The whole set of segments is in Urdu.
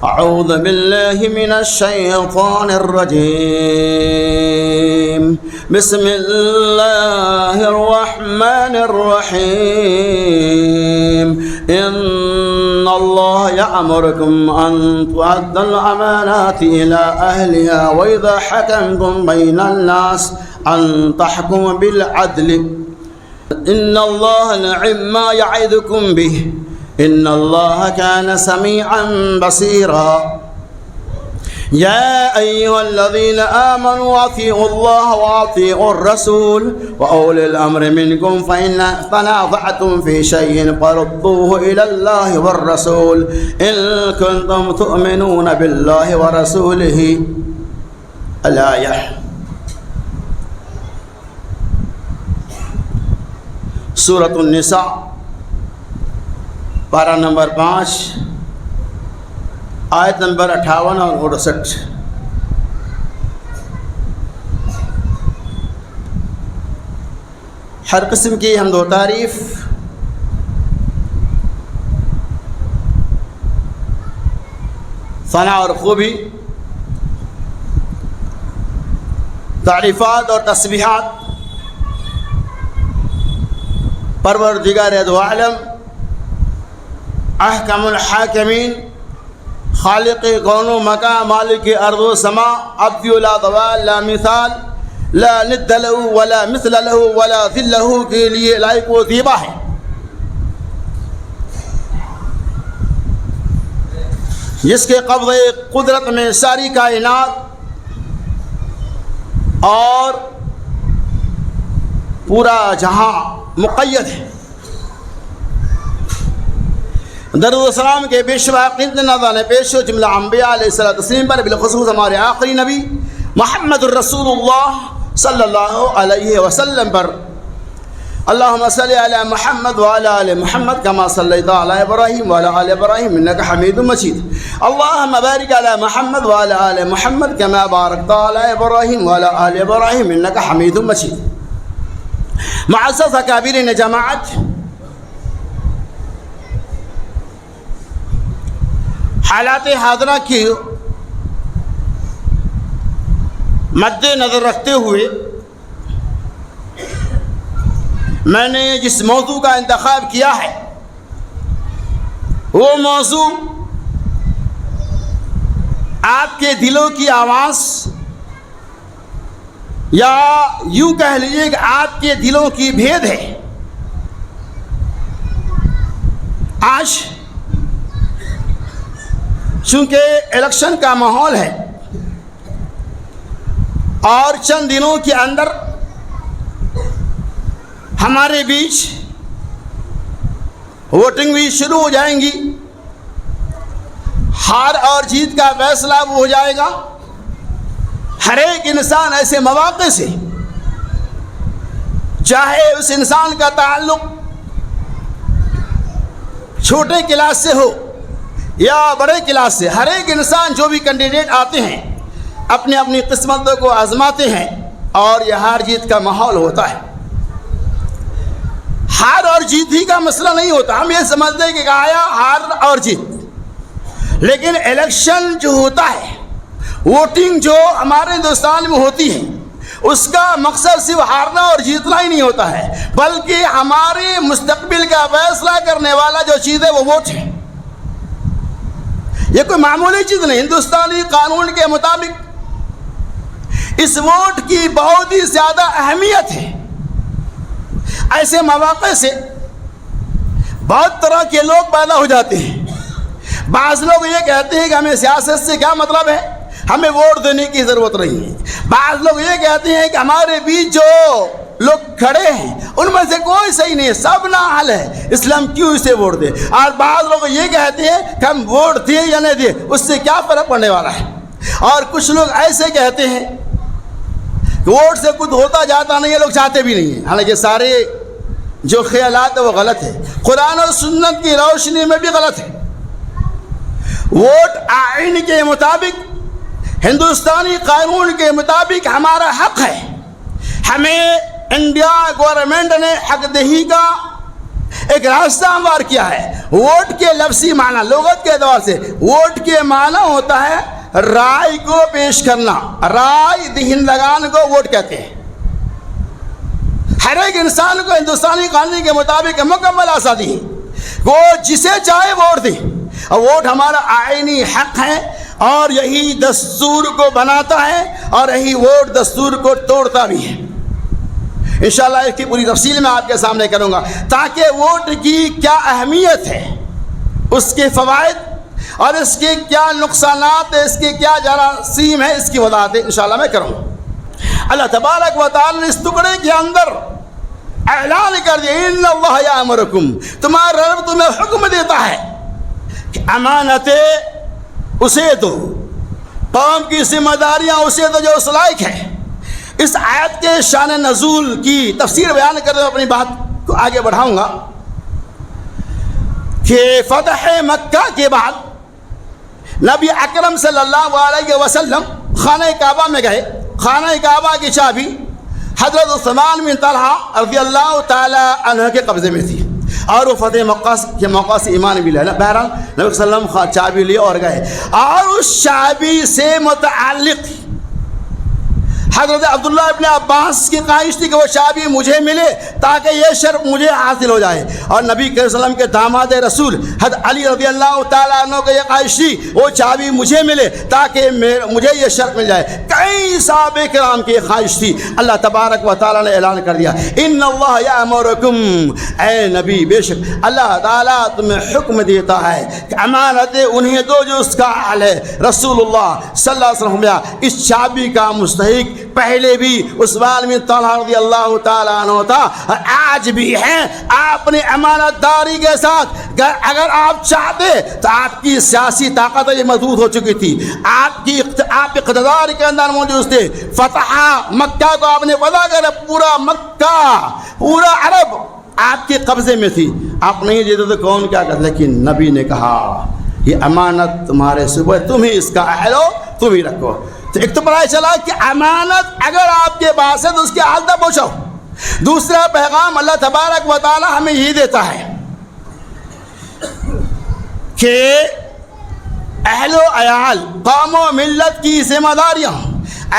أعوذ بالله من الشيطان الرجيم. بسم الله الرحمن الرحيم. إن الله يأمركم أن تؤدوا الأمانات إلى أهلها وإذا حكمتم بين الناس أن تحكموا بالعدل إن الله نعم ما يعظكم به إن الله كان سميعا بصيرا. يا أيها الذين آمنوا أطيعوا الله وأطيعوا الرسول وأولي الأمر منكم فإن تنازعتم في شيء فردوه إلى الله والرسول إن كنتم تؤمنون بالله ورسوله. الآية. سورة النساء پارہ نمبر 5 آیت نمبر 58 اور 68. ہر قسم کی حمد و تعریف ثنا اور خوبی، تعریفات اور تسبیحات پروردگار دو عالم، احکم الحاکمین، خالق کون و مکان، مالک ارض و سما، عبد لا ضوال لا مثال لا ند له ولا مثل له ولا ذل له کے لیے لائق و زیبا ہے. جس کے قبضے قدرت میں ساری کائنات اور پورا جہاں مقید ہے. درود و سلام کے پیشوا قیمتی نذرانے پیش ہو جملہ انبیاء علیہ السلام پر، بالخصوص ہمارے آخری نبی محمد الرسول اللہ صلی اللہ علیہ وسلم پر. اللہم صلی علی محمد وعلی آل محمد کما صلیت علی ابراہیم وعلی آل ابراہیم انک حمید مجید. اللہم بارک علی محمد وعلی آل محمد کما بارکت علی ابراہیم وعلی آل ابراہیم انک حمید مجید. معزز اکابرین جماعت، حالات حاضرہ کی مد نظر رکھتے ہوئے میں نے جس موضوع کا انتخاب کیا ہے وہ موضوع آپ کے دلوں کی آواز، یا یوں کہہ لیجیے کہ آپ کے دلوں کی بھید ہے. آج چونکہ الیکشن کا ماحول ہے اور چند دنوں کے اندر ہمارے بیچ ووٹنگ بھی شروع ہو جائیں گی، ہار اور جیت کا فیصلہ وہ ہو جائے گا. ہر ایک انسان ایسے مواقع سے، چاہے اس انسان کا تعلق چھوٹے کلاس سے ہو یا بڑے کلاس سے، ہر ایک انسان جو بھی کینڈیڈیٹ آتے ہیں اپنی اپنی قسمتوں کو آزماتے ہیں اور یہ ہار جیت کا ماحول ہوتا ہے. ہار اور جیت ہی کا مسئلہ نہیں ہوتا، ہم یہ سمجھتے ہیں کہ آیا ہار اور جیت، لیکن الیکشن جو ہوتا ہے، ووٹنگ جو ہمارے ہندوستان میں ہوتی ہے، اس کا مقصد صرف ہارنا اور جیتنا ہی نہیں ہوتا ہے، بلکہ ہمارے مستقبل کا فیصلہ کرنے والا جو چیز ہے وہ ووٹ ہے. یہ کوئی معمولی چیز نہیں. ہندوستانی قانون کے مطابق اس ووٹ کی بہت ہی زیادہ اہمیت ہے. ایسے مواقع سے بہت طرح کے لوگ پیدا ہو جاتے ہیں. بعض لوگ یہ کہتے ہیں کہ ہمیں سیاست سے کیا مطلب ہے، ہمیں ووٹ دینے کی ضرورت نہیں ہے. بعض لوگ یہ کہتے ہیں کہ ہمارے بیچ جو لوگ کھڑے ہیں ان میں سے کوئی صحیح نہیں ہے، سب نااہل ہے، اسلام کیوں اسے ووٹ دے. اور بعض لوگ یہ کہتے ہیں کہ ہم ووٹ دیں یا نہیں دیں اس سے کیا فرق پڑنے والا ہے. اور کچھ لوگ ایسے کہتے ہیں کہ ووٹ سے کچھ ہوتا جاتا نہیں ہے، لوگ چاہتے بھی نہیں ہیں. حالانکہ سارے جو خیالات ہیں وہ غلط ہے، قرآن و سنت کی روشنی میں بھی غلط ہے. ووٹ آئین کے مطابق، ہندوستانی قانون کے مطابق ہمارا حق ہے. ہمیں انڈیا گورنمنٹ نے حق دہی کا ایک راستہ ہموار کیا ہے۔ ووٹ کے لفظی معنی لغت کے اعتبار سے ووٹ کے معنی ہوتا ہے رائے کو پیش کرنا، رائے دہندگان کو ووٹ کہتے ہیں۔ ہر ایک انسان کو ہندوستانی قانون کے مطابق مکمل آزادی ہے، وہ جسے چاہے ووٹ دے، اور ووٹ ہمارا آئینی حق ہے، اور یہی دستور کو بناتا ہے، اور یہی ووٹ دستور کو توڑتا بھی ہے۔ انشاءاللہ اس کی پوری تفصیل میں آپ کے سامنے کروں گا، تاکہ ووٹ کی کیا اہمیت ہے، اس کے فوائد اور اس کے کیا نقصانات ہیں، اس کے کیا جراثیم ہیں، اس کی وضاحت انشاءاللہ میں کروں گا۔ اللہ تبارک و تعالی نے اس ٹکڑے کے اندر اعلان کر دیا، ان اللہ یامرکم، تمہارا رب تمہیں حکم دیتا ہے کہ امانتیں اسے دو، قوم کی ذمہ داریاں اسے دو جو اس لائق ہے۔ اس آیت کے شان نزول کی تفسیر بیان کر دو، اپنی بات کو آگے بڑھاؤں گا کہ فتح مکہ کے بعد نبی اکرم صلی اللہ علیہ وسلم خانہ کعبہ میں گئے۔ خانہ کعبہ کی چابی حضرت عثمان بن طلحہ رضی اللہ تعالی عنہ کے قبضے میں تھی، اور وہ فتح مکہ کے موقع سے ایمان بھی لایا۔ بہرحال نبی صلی اللہ علیہ وسلم چابی لیے اور گئے، اور اس چابی سے متعلق حضرت عبداللہ ابن عباس کی خواہش تھی کہ وہ چابی مجھے ملے تاکہ یہ شرف مجھے حاصل ہو جائے، اور نبی کریم صلی اللہ علیہ وسلم کے داماد رسول حضرت علی رضی اللہ تعالیٰ عنہ کو یہ خواہش تھی وہ چابی مجھے ملے تاکہ مجھے یہ شرف مل جائے۔ کئی صحابہ کرام کی خواہش تھی۔ اللہ تبارک و تعالیٰ نے اعلان کر دیا، ان اللہ یامرکم، اے نبی بے شک اللہ تعالیٰ تمہیں حکم دیتا ہے کہ امانتیں انہیں دو جو اس کا حال ہے۔ رسول اللہ صلی اللہ علیہ وسلم اس چابی کا مستحق پہلے بھی عثمان بن طلحہ رضی اللہ تعالیٰ عنہ تھا، اور آج بھی ہیں۔ آپ نے امانت داری کے ساتھ اگر آپ چاہتے تو آپ کی سیاسی طاقت یہ محدود ہو چکی تھی، آپ اقتدار کے اندر موجود تھے۔ فتح مکہ کو آپ نے وضع کر، پورا مکہ پورا عرب آپ کے قبضے میں تھی، آپ نہیں دیتے تو کون کیا کرتا، لیکن نبی نے کہا یہ امانت تمہارے صبح، تم ہی اس کا اہل ہو، تم ہی رکھو۔ تو ایک تو پتہ چلا کہ امانت اگر آپ کے پاس ہے تو اس کی حال تک پہنچاؤ۔ دوسرا پیغام اللہ تبارک و تعالی ہمیں یہ دیتا ہے کہ اہل و عیال، قوم و ملت کی ذمہ داریاں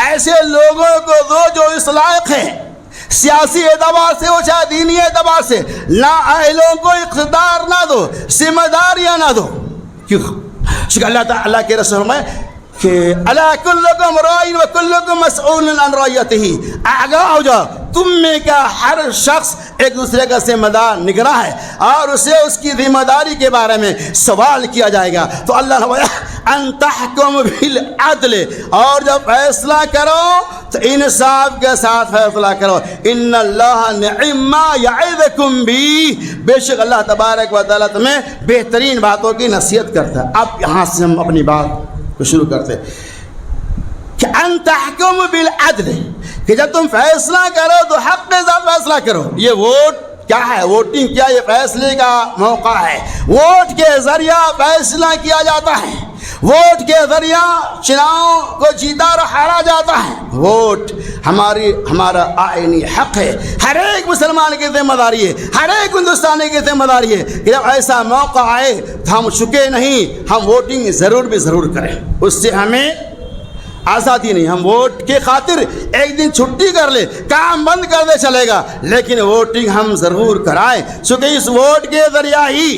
ایسے لوگوں کو دو جو اس لائق ہیں، سیاسی اعتبار سے ہو چاہے دینی اعتبار سے، نہ اہلوں کو اقتدار نہ دو، ذمہ داریاں نہ دو۔ کیوں؟ اللہ کے رسول میں کہ الا کلکم راعٍ وکلکم مسئول عن رعیتہ، آگاہ ہو جاؤ، تم میں کا ہر شخص ایک دوسرے کا ذمہ دار نگراں ہے، اور اسے اس کی ذمہ داری کے بارے میں سوال کیا جائے گا۔ تو اللہ نے ان تحکم بالعدل، اور جب فیصلہ کرو تو انصاف کے ساتھ فیصلہ کرو۔ ان اللہ نعم ما یعظکم بھی، بے شک اللہ تبارک و تعالیٰ تمہیں بہترین باتوں کی نصیحت کرتا ہے۔ اب یہاں سے ہم اپنی بات شروع کرتے کہ ان تحکم بالعدل، کہ جب تم فیصلہ کرو تو حق کے ساتھ فیصلہ کرو۔ یہ ووٹ کیا ہے؟ ووٹنگ کیا؟ یہ فیصلے کا موقع ہے۔ ووٹ کے ذریعہ فیصلہ کیا جاتا ہے، ووٹ کے ذریعہ چناؤ کو جیتا اور ہارا جاتا ہے۔ ووٹ ہمارا آئینی حق ہے، ہر ایک مسلمان کی ذمہ داری ہے، ہر ایک ہندوستانی کی ذمہ داری ہے کہ جب ایسا موقع آئے تو ہم چکے نہیں، ہم ووٹنگ ضرور کریں۔ اس سے ہمیں آزادی نہیں، ہم ووٹ کے خاطر ایک دن چھٹی کر لے، کام بند کر دے چلے گا، لیکن ووٹنگ ہم ضرور کرائیں، چونکہ اس ووٹ کے ذریعہ ہی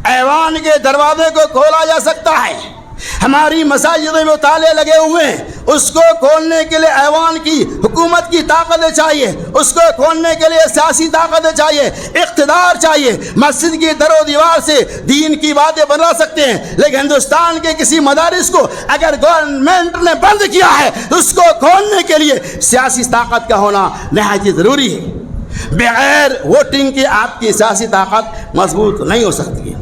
ایوان کے دروازے کو کھولا جا سکتا ہے۔ ہماری مساجد میں تالے لگے ہوئے ہیں، اس کو کھولنے کے لیے ایوان کی حکومت کی طاقتیں چاہیے، اس کو کھولنے کے لیے سیاسی طاقتیں چاہیے، اقتدار چاہیے۔ مسجد کی در و دیوار سے دین کی باتیں بنا سکتے ہیں، لیکن ہندوستان کے کسی مدارس کو اگر گورنمنٹ نے بند کیا ہے تو اس کو کھولنے کے لیے سیاسی طاقت کا ہونا نہایت ضروری ہے۔ بغیر ووٹنگ کے آپ کی سیاسی طاقت مضبوط نہیں ہو سکتی ہے۔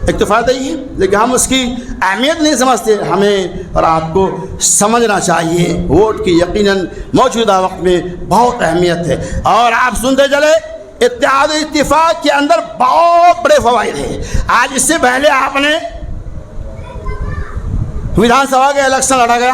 ایک تو فائدہ ہی ہے، لیکن ہم اس کی اہمیت نہیں سمجھتے۔ ہمیں اور آپ کو سمجھنا چاہیے ووٹ کی یقیناً موجودہ وقت میں بہت اہمیت ہے۔ اور آپ سنتے چلے اتحاد و اتفاق کے اندر بہت بڑے فوائد ہیں۔ آج اس سے پہلے آپ نے ویدھان سبھا کا الیکشن لڑا گیا،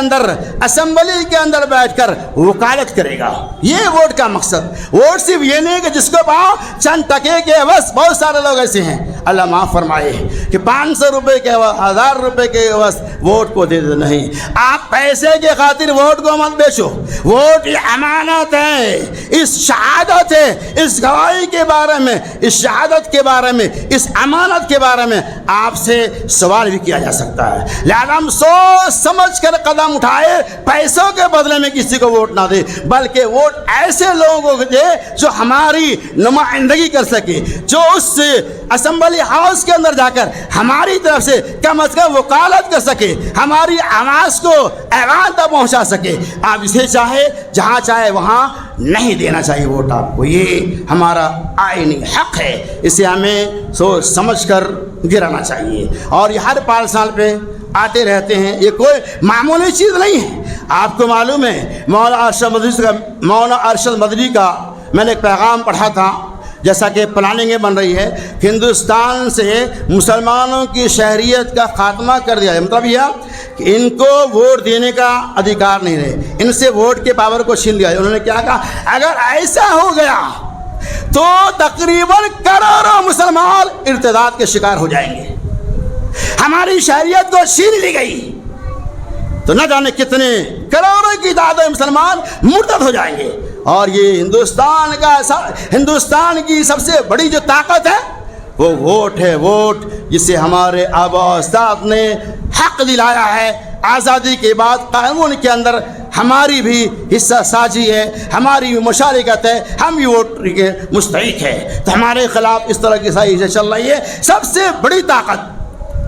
اندر اسمبلی کے اندر بیٹھ کر وکالت کرے گا. یہ ووٹ کا مقصد. ووٹ صرف یہ نہیں کہ جس کو پاؤ چند ٹکے کے بس. بہت سارے لوگ ایسے ہیں اللہ معاف فرمائے کہ 500 روپے کے 1000 روپے کے بس ووٹ کو دے دے. نہیں, آپ پیسے کے خاطر ووٹ کو مت بیچو. ووٹ یہ امانت ہے, اس شہادت ہے, اس گواہی کے بارے میں, اس شہادت کے بارے میں, اس امانت کے بارے میں آپ سے سوال بھی کیا جا سکتا ہے. لہذا ہم سوچ سمجھ کر قدم اٹھائے, پیسوں کے بدلے میں کسی کو ووٹ نہ دے, بلکہ ووٹ ایسے لوگوں کو دے جو ہماری نمائندگی کر سکے, جو اس اسمبلی ہاؤس کے اندر جا کر ہماری طرف سے کم از کم وکالت کر سکے, ہماری آواز کو ایوان تک پہنچا سکے. آپ اسے چاہے جہاں چاہے وہاں نہیں دینا چاہیے ووٹ آپ کو. یہ ہمارا آئینی حق ہے, اسے ہمیں سوچ سمجھ کر گرانا چاہیے. اور یہ ہر 5 سال پہ آتے رہتے ہیں, یہ کوئی معمولی چیز نہیں ہے. آپ کو معلوم ہے مولانا ارشد مدنی کا میں نے ایک پیغام پڑھا تھا, جیسا کہ پلاننگیں بن رہی ہے, ہندوستان سے مسلمانوں کی شہریت کا خاتمہ کر دیا ہے. مطلب یہ کہ ان کو ووٹ دینے کا ادھیکار نہیں رہے, ان سے ووٹ کے پاور کو چھین لیا. انہوں نے کیا کہا, اگر ایسا ہو گیا تو تقریباً کروڑوں مسلمان ارتداد کے شکار ہو جائیں گے. ہماری شہریت کو چھین لی گئی تو نہ جانے کتنے کروڑوں کی تعداد مسلمان مرتد ہو جائیں گے. اور یہ ہندوستان کی سب سے بڑی جو طاقت ہے وہ ووٹ ہے. ووٹ جسے ہمارے آبا و اجداد نے حق دلایا ہے. آزادی کے بعد قانون کے اندر ہماری بھی حصہ سازی ہے, ہماری بھی مشارکت ہے, ہم بھی ووٹ کے مستحق ہے. تو ہمارے خلاف اس طرح کی سازشیں چل رہی ہے. سب سے بڑی طاقت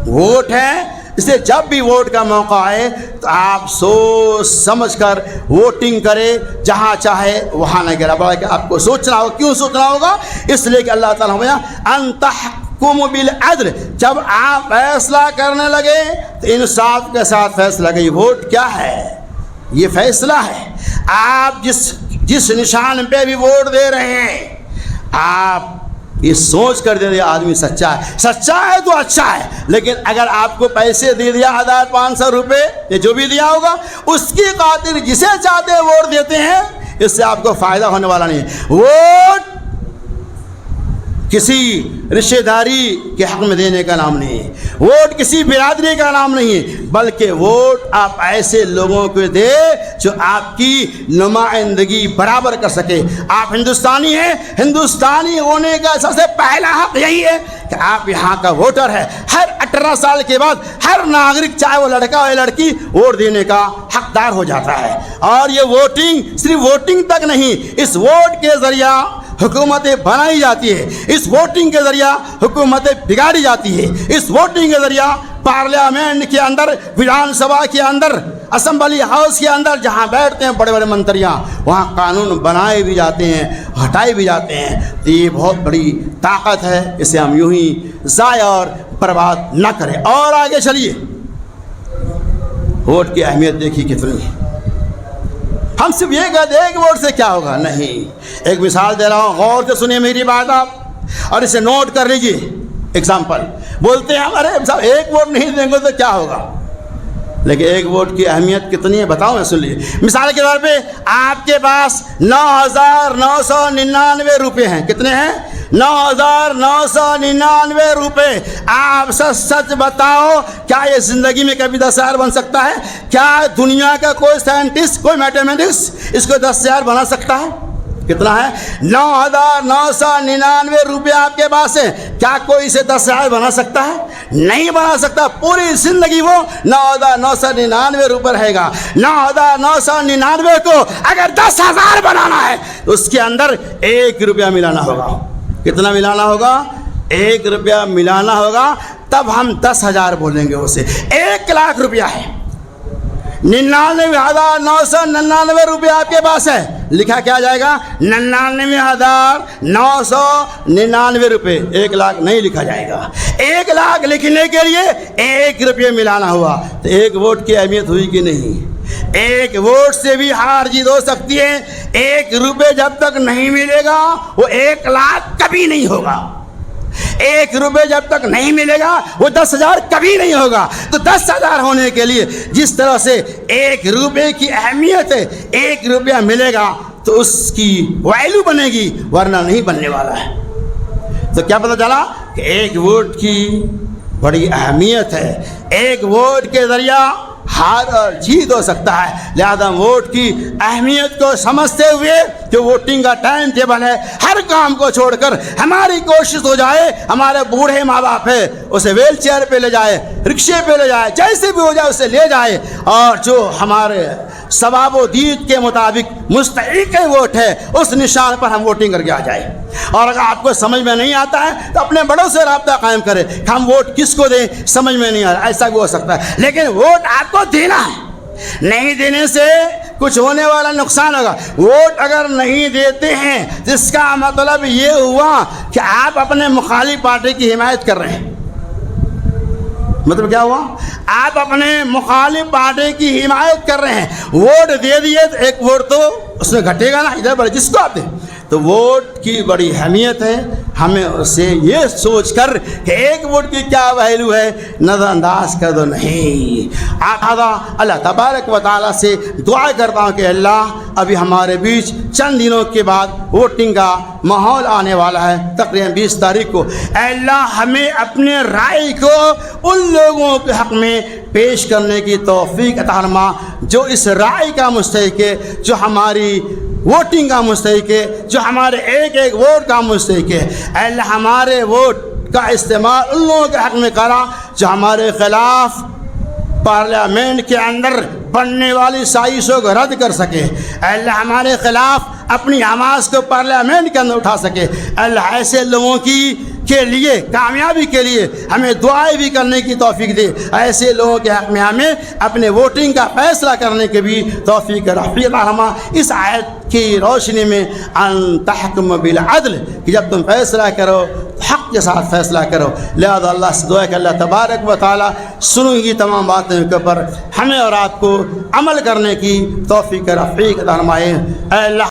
ووٹ ہے. اس لیے جب بھی ووٹ کا موقع آئے تو آپ سوچ سمجھ کر ووٹنگ کرے, جہاں چاہے وہاں نہ گرا. بلکہ آپ کو سوچنا ہوگا. کیوں سوچنا ہوگا؟ اس لیے کہ اللہ تعالیٰ نے ان تحکم بالعدل, جب آپ فیصلہ کرنے لگے تو انصاف کے ساتھ فیصلہ کریں. ووٹ کیا ہے؟ یہ فیصلہ ہے. آپ جس نشان پہ بھی ووٹ دے رہے ہیں, آپ یہ سوچ کر دے دیا آدمی سچا ہے. سچا ہے تو اچھا ہے, لیکن اگر آپ کو پیسے دے دیا 1500 روپے یا جو بھی دیا ہوگا, اس کی خاطر جسے چاہتے ووٹ دیتے ہیں, اس سے آپ کو فائدہ ہونے والا نہیں ہے. ووٹ کسی رشتہ داری کے حق میں دینے کا نام نہیں ہے. ووٹ کسی برادری کا نام نہیں ہے, بلکہ ووٹ آپ ایسے لوگوں کو دے جو آپ کی نمائندگی برابر کر سکے. آپ ہندوستانی ہیں, ہندوستانی ہونے کا سب سے پہلا حق یہی ہے کہ آپ یہاں کا ووٹر ہے. ہر 18 سال کے بعد ہر ناگرک, چاہے وہ لڑکا ہو یا لڑکی, ووٹ دینے کا حقدار ہو جاتا ہے. اور یہ ووٹنگ صرف ووٹنگ تک نہیں, اس ووٹ کے ذریعہ حکومتیں بنائی جاتی ہے, اس ووٹنگ کے ذریعہ حکومتیں بگاڑی جاتی ہے, اس ووٹنگ کے ذریعہ پارلیمنٹ کے اندر, ویدھان سبھا کے اندر, اسمبلی ہاؤس کے اندر جہاں بیٹھتے ہیں بڑے بڑے منتریاں, وہاں قانون بنائے بھی جاتے ہیں, ہٹائے بھی جاتے ہیں. تو یہ بہت بڑی طاقت ہے, اسے ہم یوں ہی ضائع اور برباد نہ کریں. اور آگے چلیے, ووٹ کی اہمیت دیکھیے کتنی ہے. ہم صرف یہ کہتے ہیں کہ ووٹ سے کیا ہوگا, نہیں. ایک مثال دے رہا ہوں, غور سے سنیے میری بات آپ, اور اسے نوٹ کر لیجیے. ایگزامپل بولتے ہیں ارے صاحب ایک ووٹ نہیں دیں گے تو کیا ہوگا, لیکن ایک ووٹ کی اہمیت کتنی ہے بتاؤ میں, سن لیجیے. مثال کے طور پہ آپ کے پاس 9999 روپے ہیں. کتنے ہیں؟ 9999 روپے. آپ سچ بتاؤ, کیا یہ زندگی میں کبھی 10,000 بن سکتا ہے؟ کیا دنیا کا کوئی سائنٹسٹ, کوئی میتھمیٹکس اس کو 10,000 بنا سکتا ہے؟ کتنا ہے؟ 9999 روپے آپ کے پاس ہے. کیا کوئی اسے 10,000 بنا سکتا ہے؟ نہیں بنا سکتا. پوری زندگی وہ 9999 روپے رہے گا. 9999 کو اگر 10,000 بنانا ہے تو اس کے اندر 1 روپیہ ملانا ہوگا. کتنا ملانا ہوگا؟ 1 روپیہ ملانا ہوگا, تب ہم 10,000 بولیں گے. اسے 1,00,000 روپیہ ہے. 99,999 روپے آپ کے پاس ہے. لکھا کیا جائے گا؟ 99,999 روپے. 1,00,000 نہیں لکھا جائے گا. 1,00,000 لکھنے کے لیے 1 روپیہ ملانا ہوا. تو 1 ووٹ کی اہمیت ہوئی کہ نہیں؟ 1 ووٹ سے بھی ہار جیت ہو سکتی ہے. 1 روپے جب تک نہیں ملے گا وہ 1,00,000 کبھی نہیں ہوگا. 1 روپے جب تک نہیں ملے گا وہ 10,000 کبھی نہیں ہوگا. تو 10,000 ہونے کے لیے جس طرح سے 1 روپے کی اہمیت ہے, 1 روپیہ ملے گا تو اس کی ویلیو بنے گی, ورنہ نہیں بننے والا ہے. تو کیا پتہ چلا کہ 1 ووٹ کی بڑی اہمیت ہے. 1 ووٹ کے ذریعہ ہار اور جیت ہو سکتا ہے. لہذا ووٹ کی اہمیت کو سمجھتے ہوئے جو ووٹنگ کا ٹائم ٹیبل ہے, ہر کام کو چھوڑ کر ہماری کوشش ہو جائے ہمارے بوڑھے ماں باپ ہے اسے ویل چیئر پہ لے جائے, رکشے پہ لے جائے, جیسے بھی ہو جائے اسے لے جائے, اور جو ہمارے ثواب و دید کے مطابق مستحق ووٹ ہے اس نشان پر ہم ووٹنگ کر کے آ جائیں. اور اگر آپ کو سمجھ میں نہیں آتا ہے تو اپنے بڑوں سے رابطہ قائم کریں کہ ہم ووٹ کس کو دیں, سمجھ میں نہیں آ رہا, ایسا بھی ہو سکتا ہے. لیکن ووٹ آپ کو دینا ہے, نہیں دینے سے کچھ ہونے والا نقصان ہوگا. ووٹ اگر نہیں دیتے ہیں تو اس کا مطلب یہ ہوا کہ آپ اپنے مخالف پارٹی کی حمایت کر رہے ہیں. مطلب کیا ہوا؟ آپ اپنے مخالف پارٹی کی حمایت کر رہے ہیں. ووٹ دے دیے تو 1 ووٹ تو اس میں گھٹے گا نا, ادھر بڑے جس کو آپ دیں. تو ووٹ کی بڑی اہمیت ہے, ہمیں اسے یہ سوچ کر کہ 1 ووٹ کی کیا ویلیو ہے نظر انداز کر دو نہیں. اللہ تبارک و تعالیٰ سے دعا کرتا ہوں کہ اللہ ابھی ہمارے بیچ چند دنوں کے بعد ووٹنگ کا ماحول آنے والا ہے, تقریباً 20 تاریخ کو. اے اللہ ہمیں اپنے رائے کو ان لوگوں کے حق میں پیش کرنے کی توفیق عطا فرما جو اس رائے کا مستحق ہے, جو ہماری ووٹنگ کا مستحق ہے, جو ہمارے 1 ووٹ کا مستحق ہے. اے اللہ ہمارے ووٹ کا استعمال ان لوگوں کے حق میں کرا جو ہمارے خلاف پارلیمنٹ کے اندر بننے والی سازشوں کو رد کر سکے. اے اللہ ہمارے خلاف اپنی آواز کو پارلیمنٹ کے اندر اٹھا سکے. اللہ ایسے لوگوں کے لیے کامیابی کے لیے ہمیں دعائیں بھی کرنے کی توفیق دے. ایسے لوگوں کے حق میں ہمیں اپنے ووٹنگ کا فیصلہ کرنے کے بھی توفیق رحمہ. اس آیت کی روشنی میں ان تحکم بالعدل, کہ جب تم فیصلہ کرو حق کے ساتھ فیصلہ کرو. لہذا اللہ سے دعا کہ اللہ تبارک و تعالیٰ سنوں گی تمام باتوں کے اوپر ہمیں اور آپ کو عمل کرنے کی توفیق رفیق فرمائے. اے اللہ